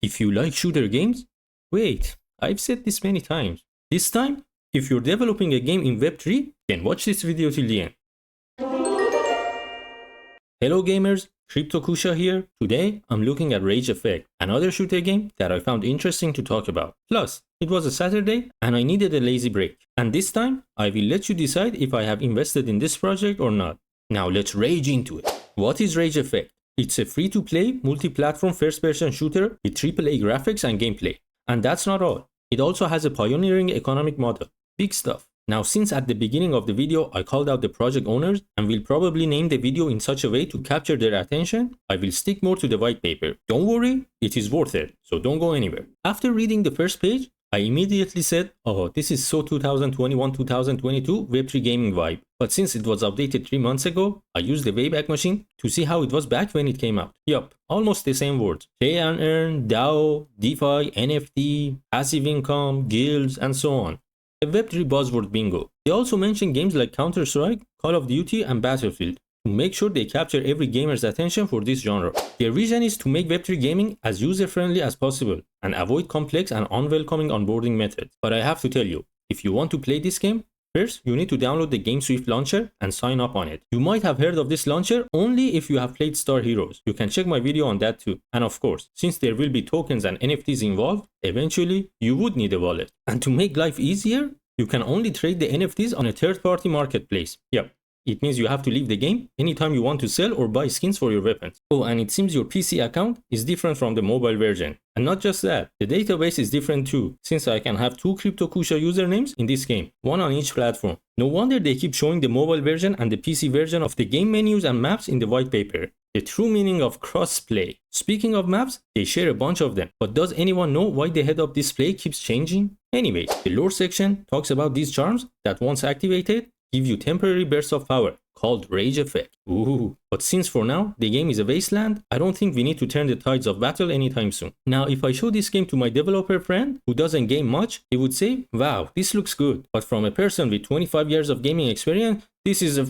if you like shooter games, wait, I've said this many times. This time, if you're developing a game in Web3, then watch this video till the end. Hello gamers, Cryptokoosha here. Today, I'm looking at Rage Effect, another shooter game that I found interesting to talk about. Plus, it was a Saturday and I needed a lazy break. And this time, I will let you decide if I have invested in this project or not. Now let's rage into it. What is Rage Effect? It's a free-to-play, multi-platform first-person shooter with AAA graphics and gameplay. And that's not all. It also has a pioneering economic model. Big stuff. Now, since at the beginning of the video I called out the project owners and will probably name the video in such a way to capture their attention, I will stick more to the white paper. Don't worry, it is worth it, so don't go anywhere. After reading the first page, I immediately said, oh, this is so 2021-2022 Web3 gaming vibe. But since it was updated 3 months ago, I used the Wayback Machine to see how it was back when it came out. Yup, almost the same words. Play and earn, DAO, DeFi, NFT, passive income, guilds, and so on. A Web3 buzzword bingo. They also mention games like Counter-Strike, Call of Duty, and Battlefield to make sure they capture every gamer's attention for this genre. Their vision is to make Web3 gaming as user-friendly as possible and avoid complex and unwelcoming onboarding methods. But I have to tell you, if you want to play this game, first you need to download the GameSwift launcher and sign up on it. You might have heard of this launcher only if you have played Star Heroes. You can check my video on that too. And of course, since there will be tokens and NFTs involved, eventually you would need a wallet. And to make life easier, you can only trade the NFTs on a third-party marketplace. Yep. It means you have to leave the game anytime you want to sell or buy skins for your weapons. Oh, and it seems your PC account is different from the mobile version. And not just that, the database is different too, since I can have 2 Cryptokoosha usernames in this game, one on each platform. No wonder they keep showing the mobile version and the PC version of the game menus and maps in the white paper. The true meaning of cross-play. Speaking of maps, they share a bunch of them. But does anyone know why the head-up display keeps changing? Anyways, the lore section talks about these charms that once activated, give you temporary bursts of power, called Rage Effect. Ooh. But since for now, the game is a wasteland, I don't think we need to turn the tides of battle anytime soon. Now, if I show this game to my developer friend, who doesn't game much, he would say, wow, this looks good. But from a person with 25 years of gaming experience, this is a...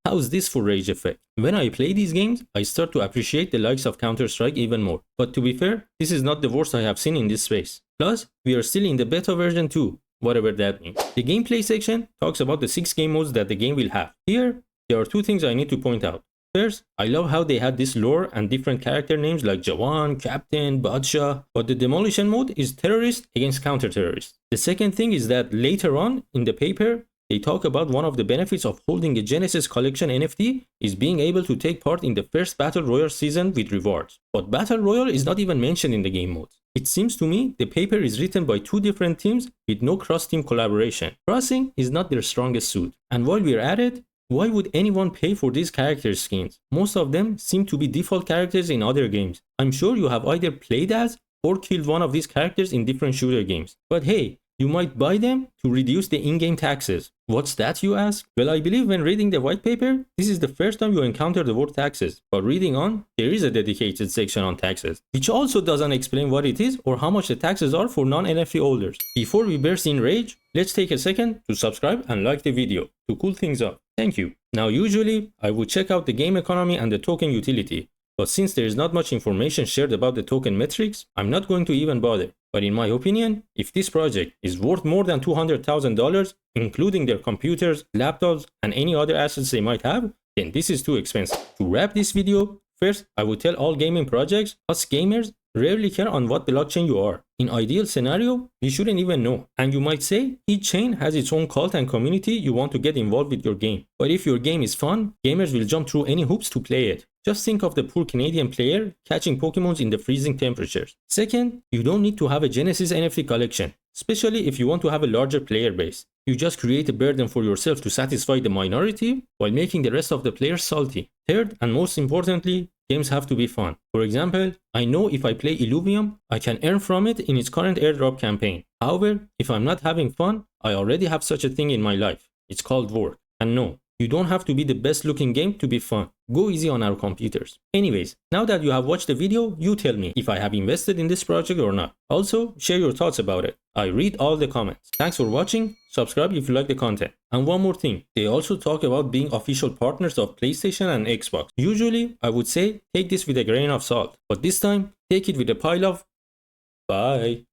How's this for Rage Effect? When I play these games, I start to appreciate the likes of Counter-Strike even more. But to be fair, this is not the worst I have seen in this space. Plus, we are still in the beta version too. Whatever that means. The gameplay section talks about the 6 game modes that the game will have. Here, there are 2 things I need to point out. First, I love how they had this lore and different character names like Jawan, Captain, Badshah, but the demolition mode is terrorist against counter-terrorist. The second thing is that later on in the paper, they talk about one of the benefits of holding a Genesis Collection NFT is being able to take part in the first Battle Royale season with rewards. But Battle Royale is not even mentioned in the game modes. It seems to me the paper is written by 2 different teams with no cross-team collaboration. Crossing is not their strongest suit. And while we're at it, why would anyone pay for these character skins? Most of them seem to be default characters in other games. I'm sure you have either played as or killed one of these characters in different shooter games. But hey, you might buy them to reduce the in-game taxes. What's that, you ask? Well, I believe when reading the white paper, this is the first time you encounter the word taxes. But reading on, there is a dedicated section on taxes, which also doesn't explain what it is or how much the taxes are for non-NFT holders. Before we burst in rage, let's take a second to subscribe and like the video to cool things up. Thank you. Now, usually, I would check out the game economy and the token utility. But since there is not much information shared about the token metrics, I'm not going to even bother. But in my opinion, if this project is worth more than $200,000, including their computers, laptops, and any other assets they might have, then this is too expensive. To wrap this video, first, I would tell all gaming projects, us gamers, rarely care on what blockchain you are. In ideal scenario, you shouldn't even know. And you might say, each chain has its own cult and community you want to get involved with your game. But if your game is fun, gamers will jump through any hoops to play it. Just think of the poor Canadian player catching Pokemons in the freezing temperatures. Second, you don't need to have a Genesis NFT collection, especially if you want to have a larger player base. You just create a burden for yourself to satisfy the minority while making the rest of the players salty. Third, and most importantly, games have to be fun. For example, I know if I play Illuvium, I can earn from it in its current airdrop campaign. However, if I'm not having fun, I already have such a thing in my life. It's called work. And no, You don't have to be the best looking game to be fun. Go easy on our computers. Anyways, now that you have watched the video, you tell me if I have invested in this project or not. Also, share your thoughts about it. I read all the comments. Thanks for watching. Subscribe if you like the content. And one more thing, they also talk about being official partners of PlayStation and Xbox. Usually, I would say take this with a grain of salt, but this time, take it with a pile of bye.